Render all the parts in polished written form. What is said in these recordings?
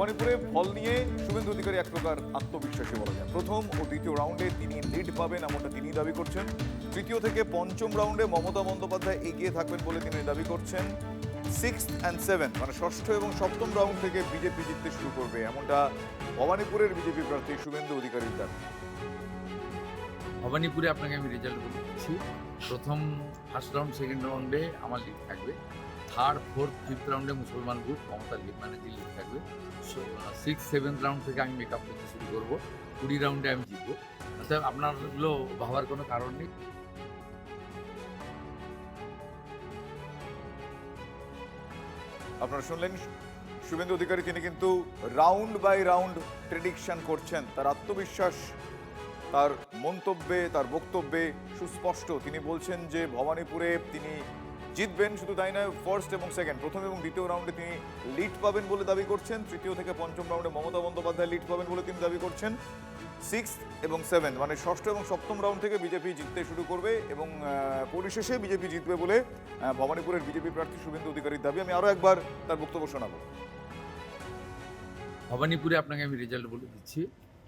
ভবানীপুরে ফল নিয়ে শুভেন্দু অধিকারী এক প্রকার আত্মবিশ্বাসী বলা যায়। প্রথম ও দ্বিতীয় রাউন্ডে তিনি লিড পাবেন এমনটা তিনি দাবি করছেন। তৃতীয় থেকে পঞ্চম রাউন্ডে মমতা বন্দ্যোপাধ্যায় এগিয়ে থাকবেন বলে তিনি দাবি করছেন। 6th and 7th মানে ষষ্ঠ এবং সপ্তম রাউন্ড থেকে বিজেপি জিততে শুরু করবে এমনটা ভবানীপুরের বিজেপি প্রার্থী শুভেন্দু অধিকারীর দাবি। ভবানীপুরে আপনাকে আমি রেজাল্ট বলে দিচ্ছি। প্রথম ফার্স্ট রাউন্ড, সেকেন্ড রাউন্ডে আমার লিড থাকবে। থার্ড, ফোর্থ, ফিফথ রাউন্ডে মুসলমান গ্রুপ মমতার লিড মানে যে লিড থাকবে। 6th, 7th রাউন্ড থেকে আমি মেকআপ করতে শুরু করবো। 20 রাউন্ডে আমি জিতবো। অর্থাৎ আপনারগুলো ভাবার কোনো কারণ নেই। আপনারা শুনলেন শুভেন্দু অধিকারী, তিনি কিন্তু রাউন্ড বাই রাউন্ড প্রেডিকশন করছেন। তার আত্মবিশ্বাস তার মন্তব্যে, তার বক্তব্যে সুস্পষ্ট। তিনি বলছেন যে ভবানীপুরে তিনি জিতবেন। শুধু তাই নয়, ফার্স্ট এবং সেকেন্ড, প্রথম এবং দ্বিতীয় রাউন্ডে তিনি লিড পাবেন বলে দাবি করছেন। তৃতীয় থেকে পঞ্চম রাউন্ডে মমতা বন্দ্যোপাধ্যায় লিড পাবেন বলে তিনি দাবি করছেন। 6th এবং 7th মানে ষষ্ঠ এবং সপ্তম রাউন্ড থেকে বিজেপি জিততে শুরু করবে এবং পরিশেষে বিজেপি জিতবে বলে ভবানীপুরের বিজেপি প্রার্থী শুভেন্দু অধিকারীর দাবি। আমি আরও একবার তার বক্তব্য শোনাবো। ভবানীপুরে আপনাকে আমি রেজাল্ট বলে দিচ্ছি।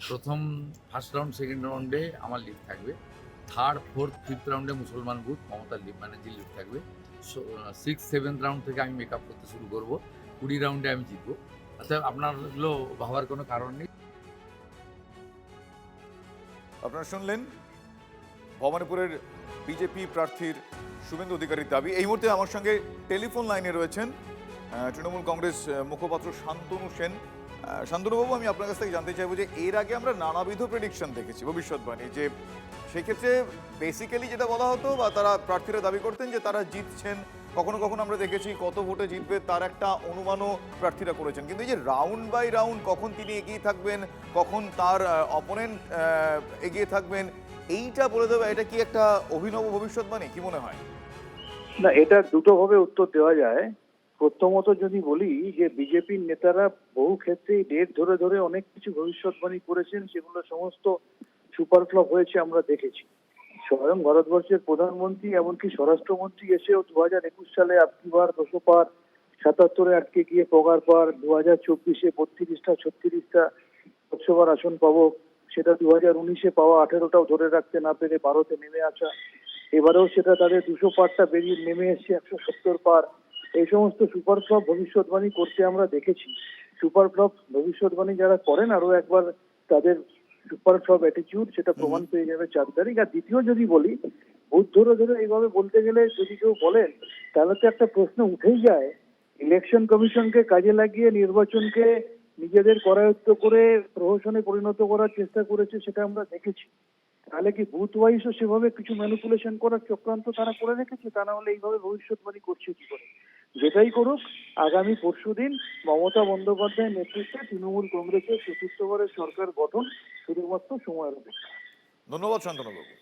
প্রথম ফার্স্ট রাউন্ড, সেকেন্ড রাউন্ডে আমার লিড থাকবে। থার্ড, ফোর্থ, ফিফথ রাউন্ডে মুসলমান গ্রুপ মমতার লিড মানে যে লিড থাকবে। 6th, 7th রাউন্ড থেকে আমি মেকআপ করতে শুরু করবো। 20 রাউন্ডে আমি জিতবো। অর্থাৎ আপনারগুলো ভাবার কোনো কারণ নেই। আপনারা শুনলেন ভবানীপুরের বিজেপি প্রার্থীর শুভেন্দু অধিকারীর দাবি। এই মুহূর্তে আমার সঙ্গে টেলিফোন লাইনে রয়েছেন তৃণমূল কংগ্রেস মুখপাত্র শান্তনু সেন। শান্তনুবাবু, আমি আপনার কাছ থেকে জানতে চাইবো যে এর আগে আমরা নানাবিধ প্রেডিকশন দেখেছি, ভবিষ্যৎবাণী, যে সেক্ষেত্রে বেসিক্যালি যেটা বলা হতো বা তারা প্রার্থীরা দাবি করতেন যে তারা জিতছেন। কখনো কখনো আমরা দেখেছি কত ভোটে জিতবে তার একটা অনুমানও প্রার্থীরা করেছেন। কিন্তু এই যে রাউন্ড বাই রাউন্ড কখন তিনি এগিয়ে থাকবেন, কখন তার অপোনেন্ট এগিয়ে থাকবেন, এইটা বলে দেবে, এটা কি একটা অভিনব ভবিষ্যৎবাণী? কি মনে হয়? না, এটা দুটো ভাবে উত্তর দেওয়া যায়। প্রথমত যদি বলি যে বিজেপির নেতারা বহু ক্ষেত্রেই ডেট ধরে ধরে অনেক কিছু ভবিষ্যৎবাণী করেছেন, সেগুলো সমস্ত সুপার ফ্লপ হয়েছে আমরা দেখেছি। স্বয়ং ভারতবর্ষের প্রধানমন্ত্রী এমনকি স্বরাষ্ট্রমন্ত্রী এসেও 2021 সালে আপকি বার 200 পার, 77-এ আটকে গিয়ে পগার পার, 2024-এ 32টা 36টা লোকসভার আসন পাবো, সেটা 2019-এ পাওয়া 18টাও ধরে রাখতে না পেরে 12তে নেমে আসা। এবারেও সেটা তাদের 200 পারটা বেরিয়ে নেমে এসছে 170 পার। এই সমস্ত সুপার ফ্লপ ভবিষ্যৎবাণী করতে আমরা দেখেছি। সুপার ফ্লপ ভবিষ্যৎবাণী যারা করেন, আরো একবার তাদের সুপার ফ্লপ অ্যাটিটিউড সেটা প্রমাণ পেয়ে যাবে 4 তারিখ। আর দ্বিতীয় যদি বলি, ভূত ধরে ধরে এইভাবে বলতে গেলে যদি কেউ বলেন, তাহলে তো একটা প্রশ্ন উঠেই যায়, ইলেকশন কমিশনকে কাজে লাগিয়ে নির্বাচনকে নিজেদের করায়ত্ত করে প্রহসনে পরিণত করার চেষ্টা করেছে, সেটা আমরা দেখেছি। তাহলে কি বুথ ওয়াইজও সেভাবে কিছু ম্যানিপুলেশন করার চক্রান্ত তারা করে রেখেছে? তা না হলে এইভাবে ভবিষ্যৎবাণী করছে কি করে? যেটাই করুক, আগামী পরশুদিন মমতা বন্দ্যোপাধ্যায়ের নেতৃত্বে তৃণমূল কংগ্রেসের চতুর্থবারের সরকার গঠন শুধুমাত্র সময়ের অপেক্ষা। ধন্যবাদ শান্তনুবাবু।